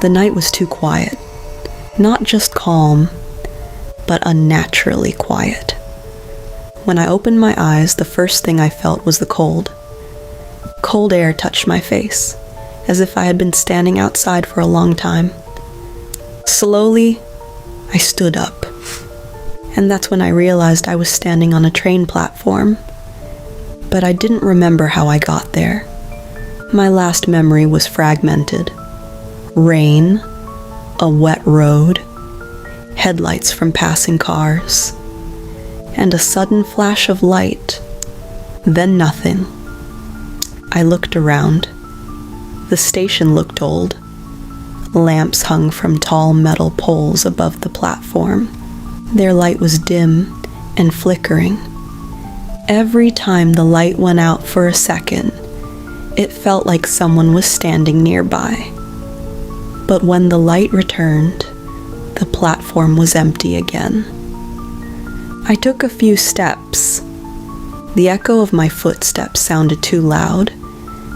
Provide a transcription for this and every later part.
The night was too quiet. Not just calm, but unnaturally quiet. When I opened my eyes, the first thing I felt was the cold. Cold air touched my face, as if I had been standing outside for a long time. Slowly, I stood up, and that's when I realized I was standing on a train platform. But I didn't remember how I got there. My last memory was fragmented. Rain, a wet road, headlights from passing cars, and a sudden flash of light, then nothing. I looked around. The station looked old. Lamps hung from tall metal poles above the platform. Their light was dim and flickering. Every time the light went out for a second, it felt like someone was standing nearby. But when the light returned, the platform was empty again. I took a few steps. The echo of my footsteps sounded too loud,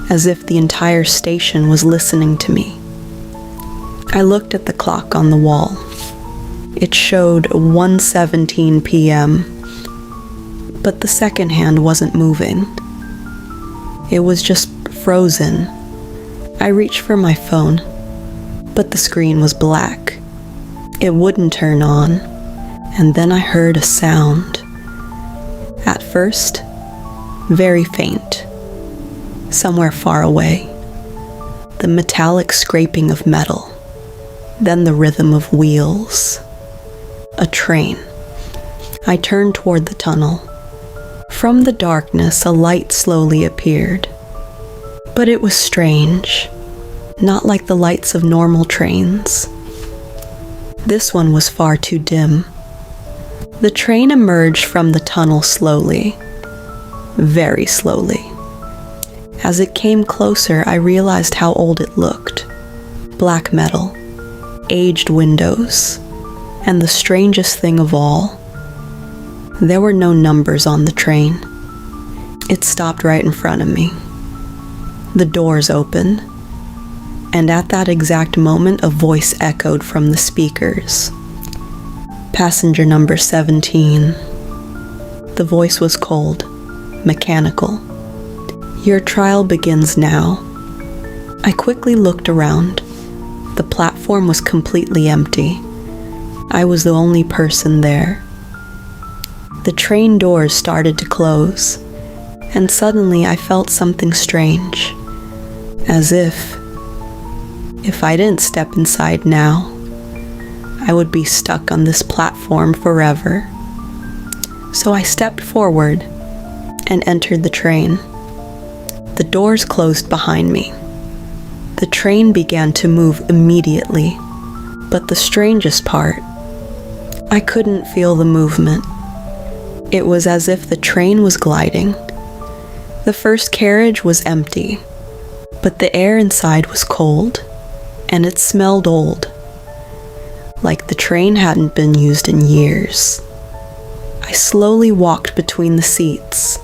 as if the entire station was listening to me. I looked at the clock on the wall. It showed 1:17 p.m., but the second hand wasn't moving. It was just frozen. I reached for my phone, but the screen was black. It wouldn't turn on, and then I heard a sound. At first, very faint, somewhere far away. The metallic scraping of metal, then the rhythm of wheels. A train. I turned toward the tunnel. From the darkness, a light slowly appeared. But it was strange, not like the lights of normal trains. This one was far too dim. The train emerged from the tunnel slowly, very slowly. As it came closer, I realized how old it looked. Black metal, aged windows, and the strangest thing of all, there were no numbers on the train. It stopped right in front of me. The doors opened, and at that exact moment, a voice echoed from the speakers. Passenger number 17. The voice was cold, mechanical. Your trial begins now. I quickly looked around. The platform was completely empty. I was the only person there. The train doors started to close, and suddenly I felt something strange, as if I didn't step inside now, I would be stuck on this platform forever. So I stepped forward and entered the train. The doors closed behind me. The train began to move immediately, but the strangest part, I couldn't feel the movement. It was as if the train was gliding. The first carriage was empty, but the air inside was cold, and it smelled old, like the train hadn't been used in years. I slowly walked between the seats,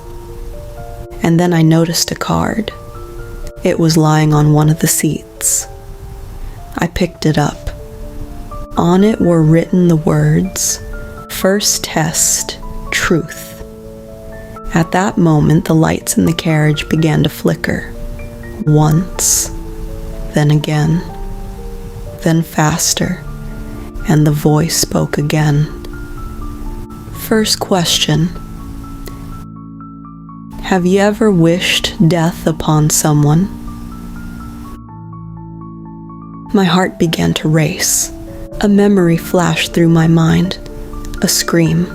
and then I noticed a card. It was lying on one of the seats. I picked it up. On it were written the words, "First test, truth." At that moment, the lights in the carriage began to flicker. Once, then again, then faster, and the voice spoke again. First question. Have you ever wished death upon someone? My heart began to race. A memory flashed through my mind. A scream.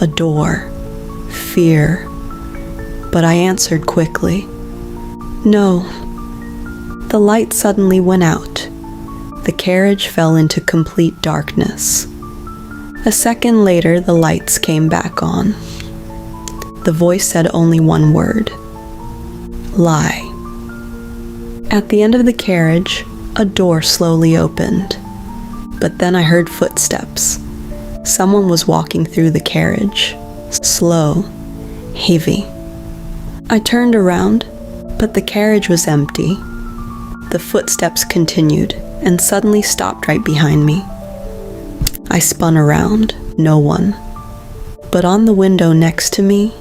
A door. Fear. But I answered quickly. No. The light suddenly went out. The carriage fell into complete darkness. A second later, the lights came back on. The voice said only one word. Lie. At the end of the carriage, a door slowly opened. But then I heard footsteps. Someone was walking through the carriage. Slow. Heavy. I turned around, but the carriage was empty. The footsteps continued, and suddenly stopped right behind me. I spun around, no one. But on the window next to me,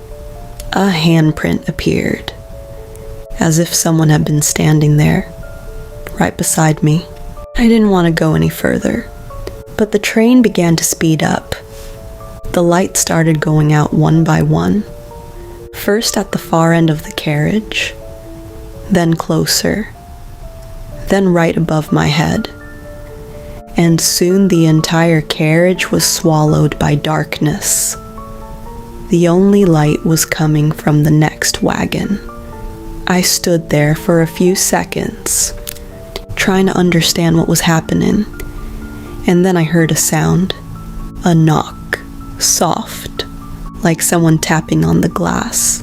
a handprint appeared, as if someone had been standing there, right beside me. I didn't want to go any further, but the train began to speed up. The lights started going out one by one, first at the far end of the carriage, then closer, then right above my head. And soon the entire carriage was swallowed by darkness. The only light was coming from the next wagon. I stood there for a few seconds, trying to understand what was happening, and then I heard a sound, a knock, soft, like someone tapping on the glass.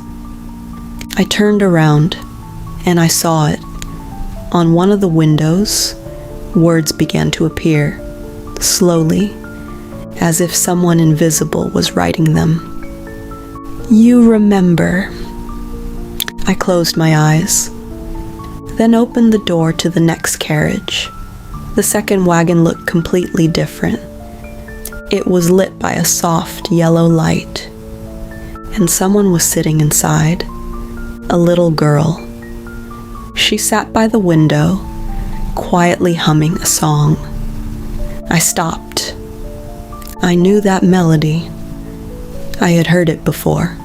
I turned around, and I saw it. On one of the windows, words began to appear, slowly, as if someone invisible was writing them. "You remember." I closed my eyes, then opened the door to the next carriage. The second wagon looked completely different. It was lit by a soft yellow light, and someone was sitting inside, a little girl. She sat by the window, quietly humming a song. I stopped. I knew that melody. I had heard it before,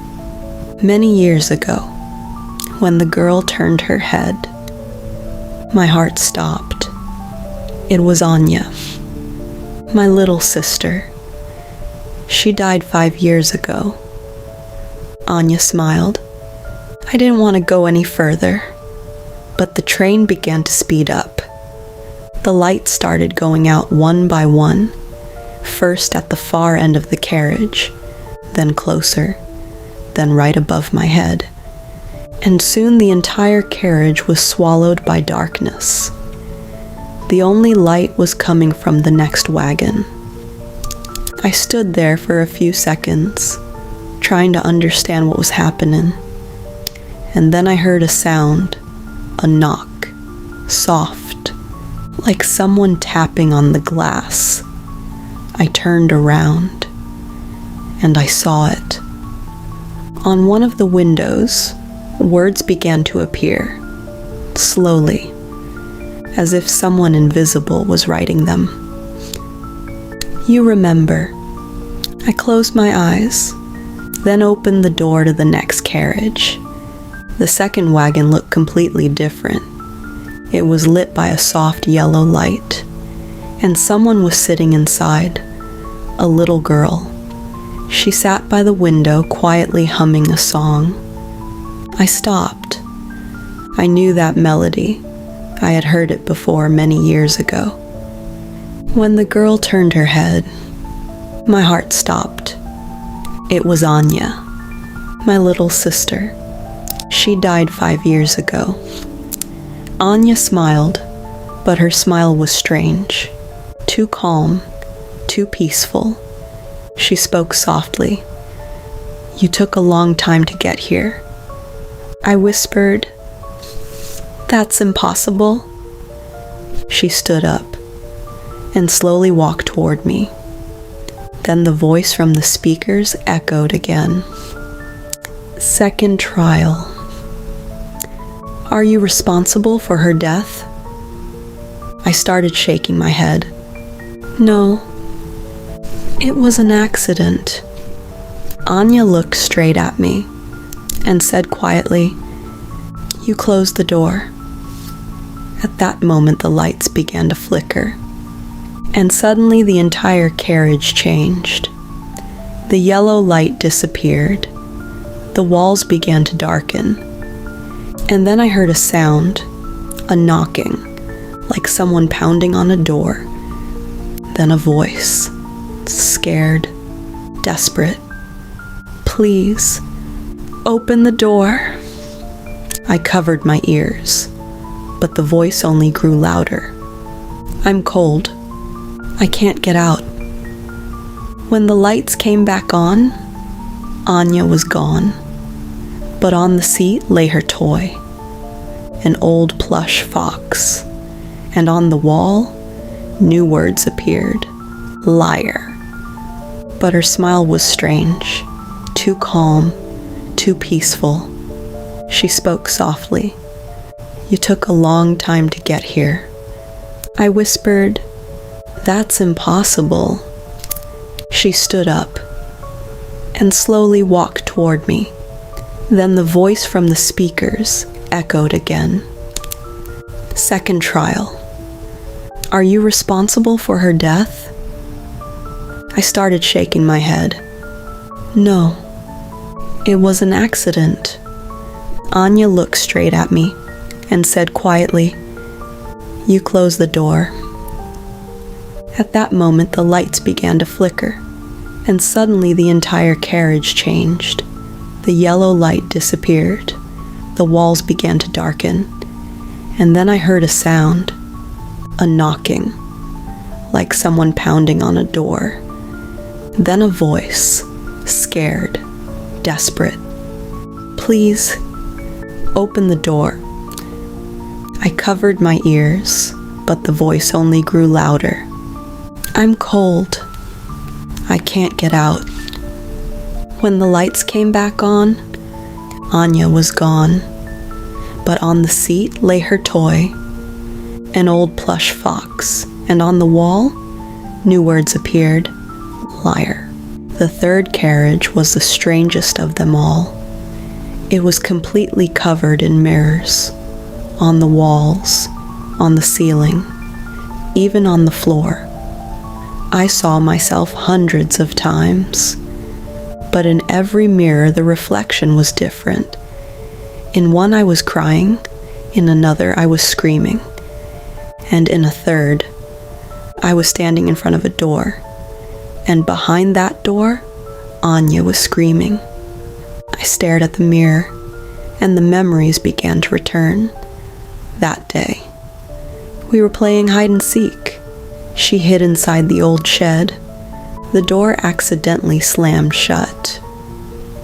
many years ago, when the girl turned her head. My heart stopped. It was Anya, my little sister. She died 5 years ago. Anya smiled. I didn't want to go any further, but the train began to speed up. The lights started going out one by one, first at the far end of the carriage, then closer, then right above my head. And soon the entire carriage was swallowed by darkness. The only light was coming from the next wagon. I stood there for a few seconds, trying to understand what was happening. And then I heard a sound, a knock, soft, like someone tapping on the glass. I turned around, and I saw it. On one of the windows, words began to appear, slowly, as if someone invisible was writing them. "You remember." I closed my eyes, then opened the door to the next carriage. The second wagon looked completely different. It was lit by a soft yellow light, and someone was sitting inside, a little girl. She sat by the window, quietly humming a song. I stopped. I knew that melody. I had heard it before many years ago. When the girl turned her head, my heart stopped. It was Anya, my little sister. She died 5 years ago. Anya smiled, but her smile was strange, too calm, too peaceful. She spoke softly. "You took a long time to get here." I whispered, "That's impossible." She stood up and slowly walked toward me. Then the voice from the speakers echoed again. "Second trial. Are you responsible for her death?" I started shaking my head. "No, it was an accident." Anya looked straight at me and said quietly, "You closed the door." At that moment, the lights began to flicker, and suddenly the entire carriage changed. The yellow light disappeared. The walls began to darken, and then I heard a sound, a knocking, like someone pounding on a door. Then a voice, scared, desperate. "Please, open the door." I covered my ears, but the voice only grew louder. "I'm cold. I can't get out." When the lights came back on, Anya was gone, but on the seat lay her toy, an old plush fox, and on the wall, new words appeared. Liar. But her smile was strange, too calm, too peaceful. She spoke softly. You took a long time to get here. I whispered, that's impossible. She stood up and slowly walked toward me. Then the voice from the speakers echoed again. Second trial. Are you responsible for her death? I started shaking my head. No, it was an accident. Anya looked straight at me and said quietly, you close the door. At that moment, the lights began to flicker, and suddenly the entire carriage changed. The yellow light disappeared. The walls began to darken, and then I heard a sound, a knocking, like someone pounding on a door. Then a voice, scared, desperate. Please, open the door. I covered my ears, but the voice only grew louder. I'm cold. I can't get out. When the lights came back on, Anya was gone, but on the seat lay her toy, an old plush fox, and on the wall, new words appeared. Liar. The third carriage was the strangest of them all. It was completely covered in mirrors, on the walls, on the ceiling, even on the floor. I saw myself hundreds of times, but in every mirror the reflection was different. In one I was crying, in another I was screaming, and in a third I was standing in front of a door, and behind that door Anya was screaming. I stared at the mirror, and the memories began to return. That day, we were playing hide and seek. She hid inside the old shed. The door accidentally slammed shut.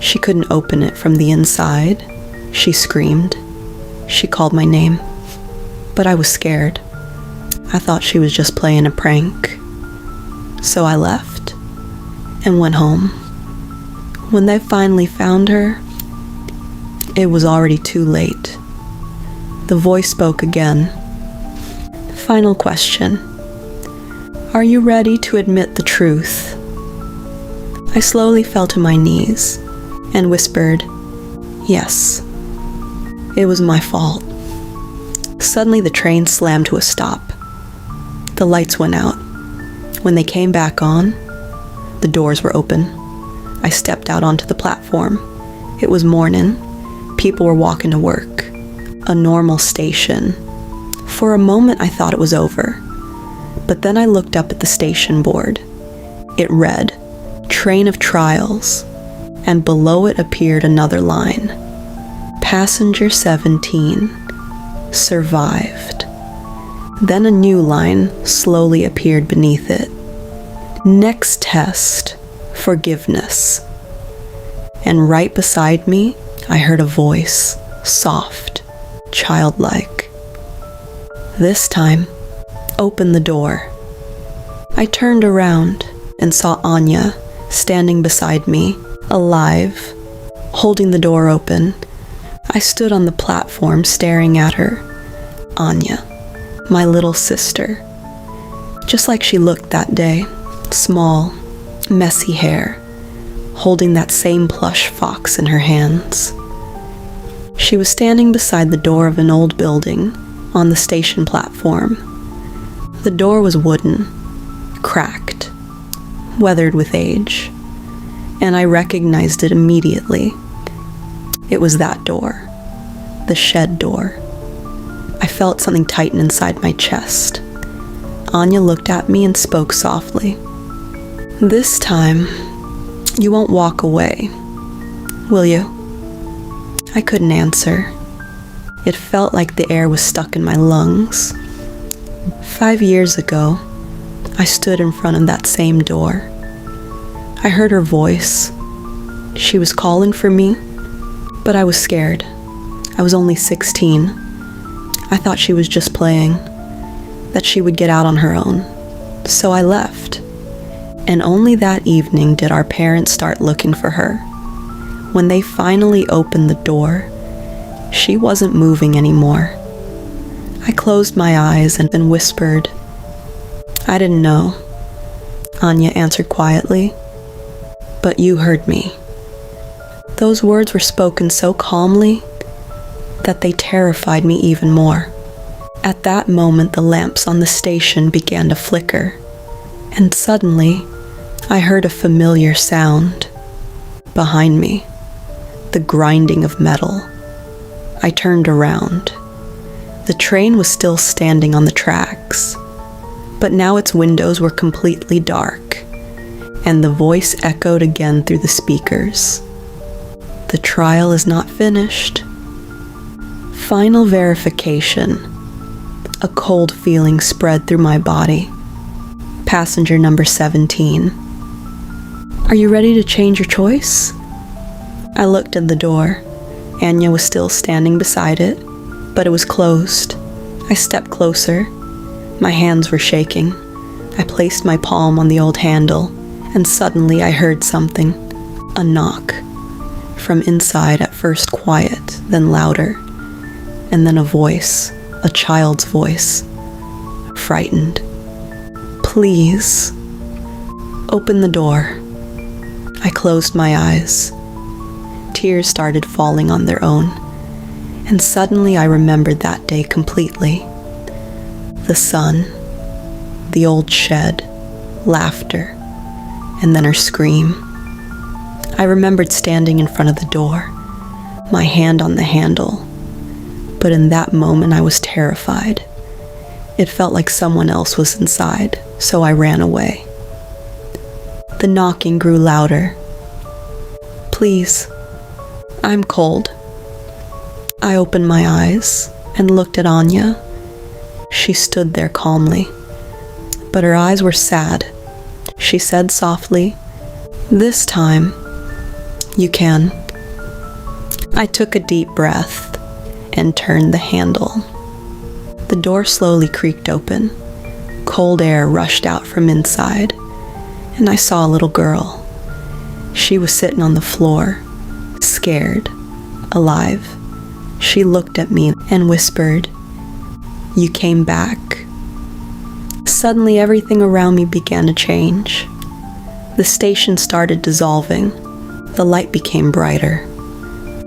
She couldn't open it from the inside. She screamed. She called my name. But I was scared. I thought she was just playing a prank. So I left and went home. When they finally found her, it was already too late. The voice spoke again. Final question. Are you ready to admit the truth? I slowly fell to my knees and whispered, yes. It was my fault. Suddenly the train slammed to a stop. The lights went out. When they came back on, the doors were open. I stepped out onto the platform. It was morning. People were walking to work. A normal station. For a moment I thought it was over. But then I looked up at the station board. It read, Train of Trials, and below it appeared another line. Passenger 17, survived. Then a new line slowly appeared beneath it. Next test, forgiveness. And right beside me, I heard a voice, soft, childlike. This time, open the door. I turned around and saw Anya standing beside me, alive, holding the door open. I stood on the platform staring at her. Anya, my little sister. Just like she looked that day, small, messy hair, holding that same plush fox in her hands. She was standing beside the door of an old building on the station platform. The door was wooden, cracked, weathered with age, and I recognized it immediately. It was that door, the shed door. I felt something tighten inside my chest. Anya looked at me and spoke softly. This time, you won't walk away, will you? I couldn't answer. It felt like the air was stuck in my lungs. 5 years ago, I stood in front of that same door. I heard her voice. She was calling for me, but I was scared. I was only 16. I thought she was just playing, that she would get out on her own. So I left. And only that evening did our parents start looking for her. When they finally opened the door, she wasn't moving anymore. I closed my eyes and then whispered, "I didn't know," Anya answered quietly, "but you heard me." Those words were spoken so calmly that they terrified me even more. At that moment, the lamps on the station began to flicker, and suddenly, I heard a familiar sound behind me, the grinding of metal. I turned around. The train was still standing on the tracks, but now its windows were completely dark, and the voice echoed again through the speakers. "The trial is not finished." Final verification. A cold feeling spread through my body. Passenger number 17. "Are you ready to change your choice?" I looked at the door. Anya was still standing beside it, but it was closed. I stepped closer. My hands were shaking. I placed my palm on the old handle, and suddenly I heard something. A knock. From inside, at first quiet, then louder. And then a voice, a child's voice. Frightened. "Please, open the door." I closed my eyes. Tears started falling on their own, and suddenly I remembered that day completely. The sun, the old shed, laughter, and then her scream. I remembered standing in front of the door, my hand on the handle, but in that moment I was terrified. It felt like someone else was inside, so I ran away. The knocking grew louder. "Please, I'm cold." I opened my eyes and looked at Anya. She stood there calmly, but her eyes were sad. She said softly, "This time, you can." I took a deep breath and turned the handle. The door slowly creaked open. Cold air rushed out from inside, and I saw a little girl. She was sitting on the floor, scared, alive. She looked at me and whispered, "You came back." Suddenly everything around me began to change. The station started dissolving. The light became brighter.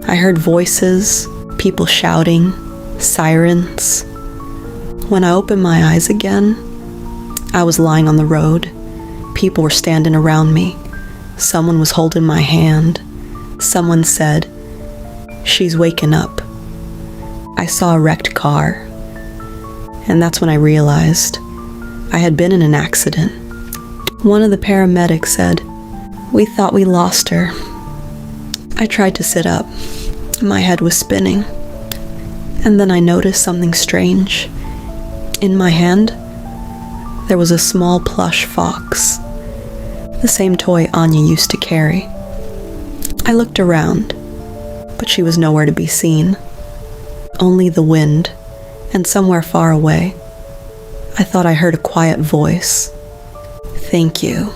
I heard voices, people shouting, sirens. When I opened my eyes again, I was lying on the road. People were standing around me. Someone was holding my hand. Someone said, "She's waking up." I saw a wrecked car, and that's when I realized I had been in an accident. One of the paramedics said, "We thought we lost her." I tried to sit up. My head was spinning. And then I noticed something strange. In my hand, there was a small plush fox, the same toy Anya used to carry. I looked around, but she was nowhere to be seen. Only the wind, and somewhere far away, I thought I heard a quiet voice. "Thank you."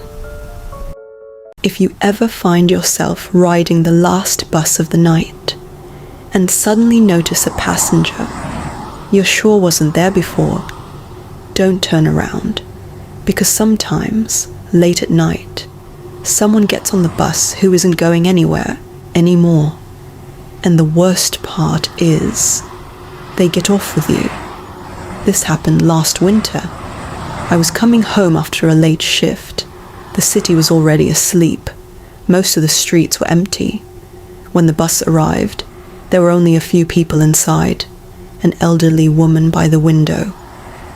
If you ever find yourself riding the last bus of the night and suddenly notice a passenger you're sure wasn't there before, don't turn around, because sometimes, late at night, someone gets on the bus who isn't going anywhere anymore. And the worst part is, they get off with you. This happened last winter. I was coming home after a late shift. The city was already asleep. Most of the streets were empty. When the bus arrived, there were only a few people inside. An elderly woman by the window,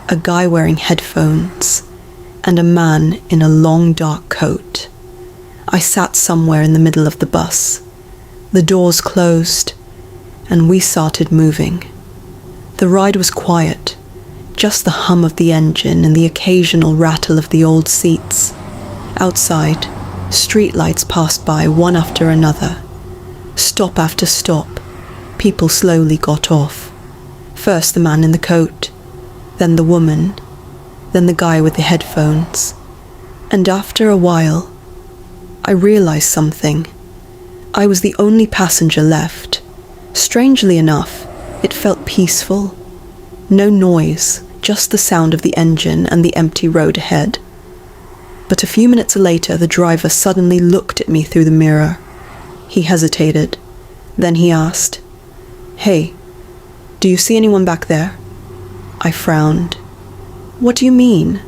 a guy wearing headphones, and a man in a long dark coat. I sat somewhere in the middle of the bus. The doors closed, and we started moving. The ride was quiet, just the hum of the engine and the occasional rattle of the old seats. Outside, streetlights passed by one after another. Stop after stop, people slowly got off. First the man in the coat, then the woman, then the guy with the headphones. And after a while, I realized something. I was the only passenger left. Strangely enough, it felt peaceful. No noise, just the sound of the engine and the empty road ahead. But a few minutes later, the driver suddenly looked at me through the mirror. He hesitated. Then he asked, "Hey, do you see anyone back there?" I frowned. "What do you mean?"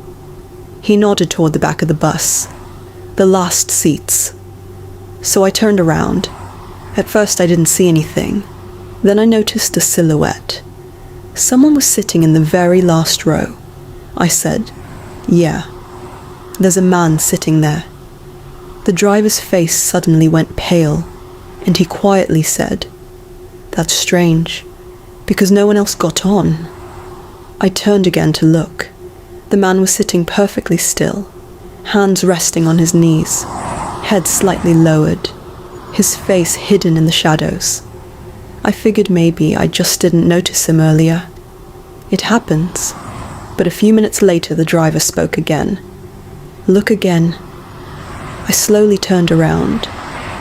He nodded toward the back of the bus. The last seats. So I turned around. At first I didn't see anything. Then I noticed a silhouette. Someone was sitting in the very last row. I said, "Yeah, there's a man sitting there." The driver's face suddenly went pale, and he quietly said, "That's strange, because no one else got on." I turned again to look. The man was sitting perfectly still, hands resting on his knees, head slightly lowered, his face hidden in the shadows. I figured maybe I just didn't notice him earlier. It happens. But a few minutes later the driver spoke again. "Look again." I slowly turned around,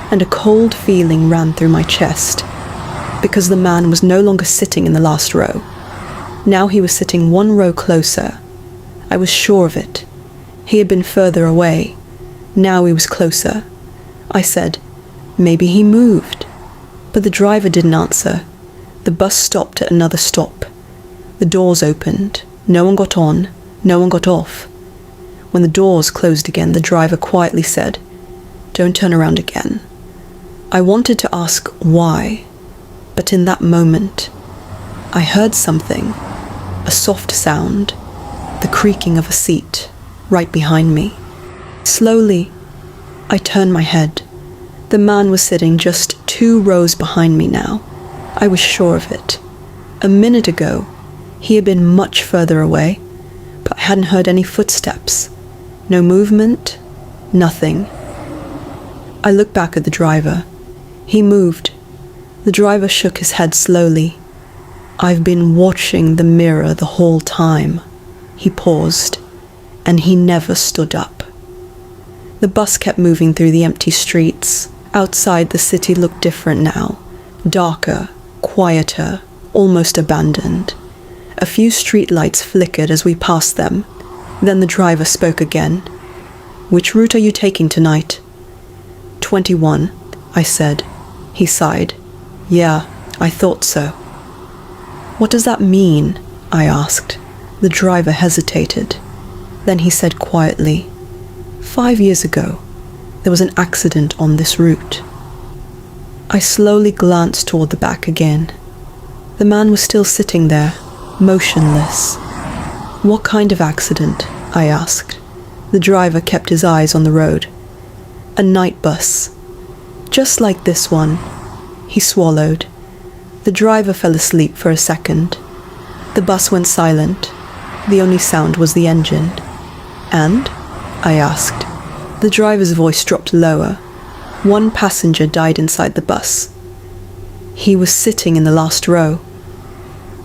and a cold feeling ran through my chest, because the man was no longer sitting in the last row. Now he was sitting one row closer. I was sure of it. He had been further away. Now he was closer. I said, "Maybe he moved." But the driver didn't answer. The bus stopped at another stop. The doors opened. No one got on. No one got off. When the doors closed again, the driver quietly said, "Don't turn around again." I wanted to ask why, but in that moment, I heard something, a soft sound, the creaking of a seat right behind me. Slowly, I turned my head. The man was sitting just 2 rows behind me now. I was sure of it. A minute ago, he had been much further away, but I hadn't heard any footsteps. No movement, nothing. I looked back at the driver. He moved. The driver shook his head slowly. "I've been watching the mirror the whole time." He paused, and he never stood up. The bus kept moving through the empty streets. Outside, the city looked different now. Darker, quieter, almost abandoned. A few streetlights flickered as we passed them. Then the driver spoke again. "Which route are you taking tonight?" 21, I said. He sighed. "Yeah, I thought so." "What does that mean?" I asked. The driver hesitated. Then he said quietly, 5 years ago, there was an accident on this route." I slowly glanced toward the back again. The man was still sitting there, motionless. "What kind of accident?" I asked. The driver kept his eyes on the road. "A night bus. Just like this one." He swallowed. The driver fell asleep for a second. The bus went silent. The only sound was the engine. "And?" I asked. The driver's voice dropped lower. "One passenger died inside the bus. He was sitting in the last row."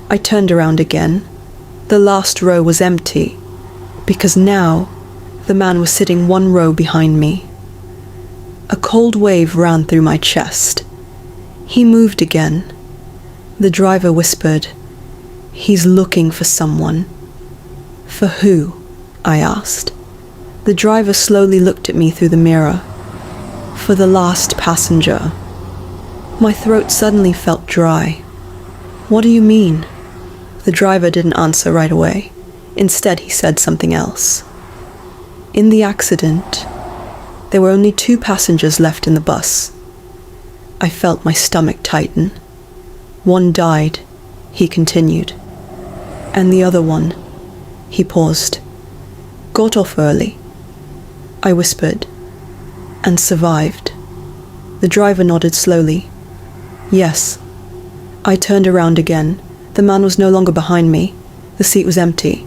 I turned around again. The last row was empty, because now the man was sitting 1 row behind me. A cold wave ran through my chest. He moved again. The driver whispered, "He's looking for someone." "For who?" I asked. The driver slowly looked at me through the mirror. "For the last passenger." My throat suddenly felt dry. "What do you mean?" The driver didn't answer right away. Instead, he said something else. "In the accident, there were only 2 passengers left in the bus." I felt my stomach tighten. "One died," he continued. "And the other one," he paused, "got off early." I whispered, "And survived." The driver nodded slowly. "Yes." I turned around again. The man was no longer behind me. The seat was empty.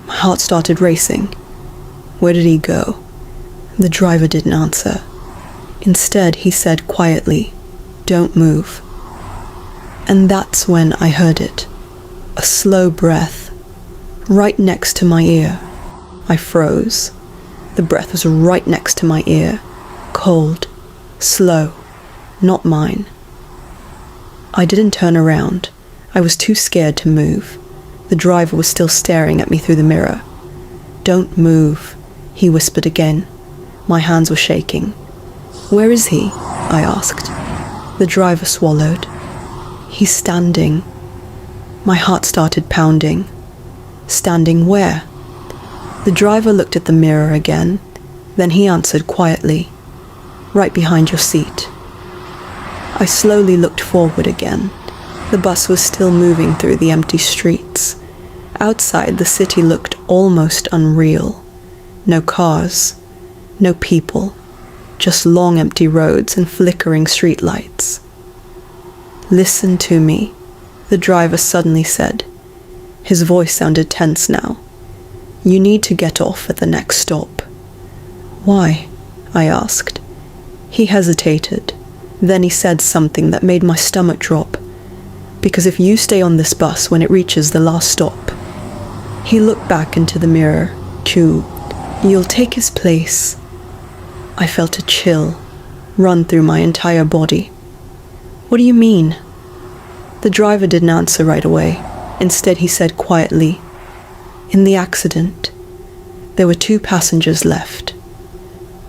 My heart started racing. Where did he go? The driver didn't answer. Instead, he said quietly, "Don't move." And that's when I heard it. A slow breath. right next to my ear. I froze. The breath was right next to my ear. Cold. Slow. Not mine. I didn't turn around. I was too scared to move. The driver was still staring at me through the mirror. "Don't move," he whispered again. My hands were shaking. "Where is he?" I asked. The driver swallowed. "He's standing." My heart started pounding. Standing where? The driver looked at the mirror again. Then he answered quietly, "Right behind your seat." I slowly looked forward again. The bus was still moving through the empty streets. Outside, the city looked almost unreal. No cars, no people, just long empty roads and flickering streetlights. "Listen to me," the driver suddenly said. His voice sounded tense now. "You need to get off at the next stop." "Why?" I asked. He hesitated. Then he said something that made my stomach drop. "Because if you stay on this bus when it reaches the last stop..." He looked back into the mirror. "You'll take his place." I felt a chill run through my entire body. "What do you mean?" The driver didn't answer right away. Instead, he said quietly, "In the accident, there were 2 passengers left.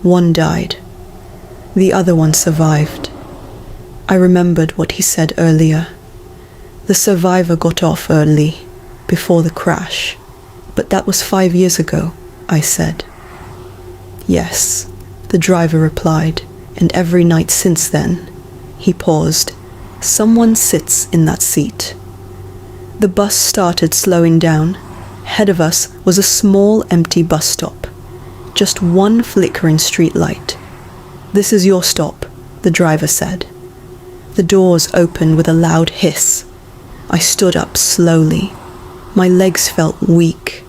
One died. The other one survived." I remembered what he said earlier. The survivor got off early, before the crash. "But that was 5 years ago," I said. "Yes," the driver replied, "and every night since then." He paused. "Someone sits in that seat." The bus started slowing down. Ahead of us was a small empty bus stop. Just one flickering street light. "This is your stop," the driver said. The doors opened with a loud hiss. I stood up slowly. My legs felt weak.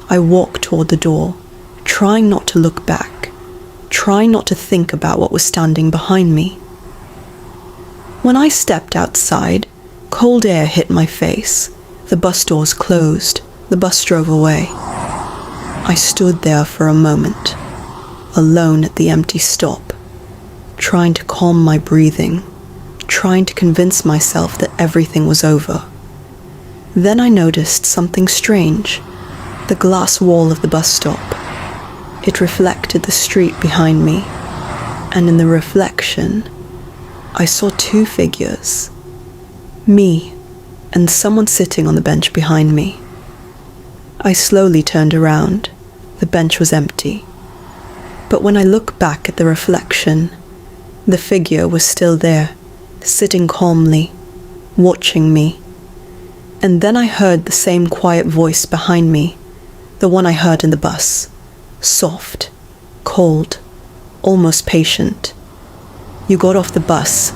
I walked toward the door, trying not to look back, trying not to think about what was standing behind me. When I stepped outside, cold air hit my face. The bus doors closed. The bus drove away. I stood there for a moment, alone at the empty stop, trying to calm my breathing, trying to convince myself that everything was over. Then I noticed something strange. The glass wall of the bus stop. It reflected the street behind me, and in the reflection, I saw 2 figures. Me, and someone sitting on the bench behind me. I slowly turned around. The bench was empty. But when I looked back at the reflection, the figure was still there, sitting calmly, watching me. And then I heard the same quiet voice behind me, the one I heard in the bus. Soft, cold, almost patient. "You got off the bus."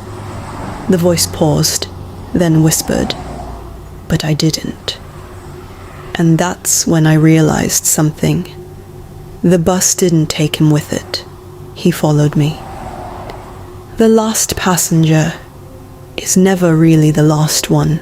The voice paused, then whispered, "But I didn't." And that's when I realized something. The bus didn't take him with it. He followed me. The last passenger is never really the last one.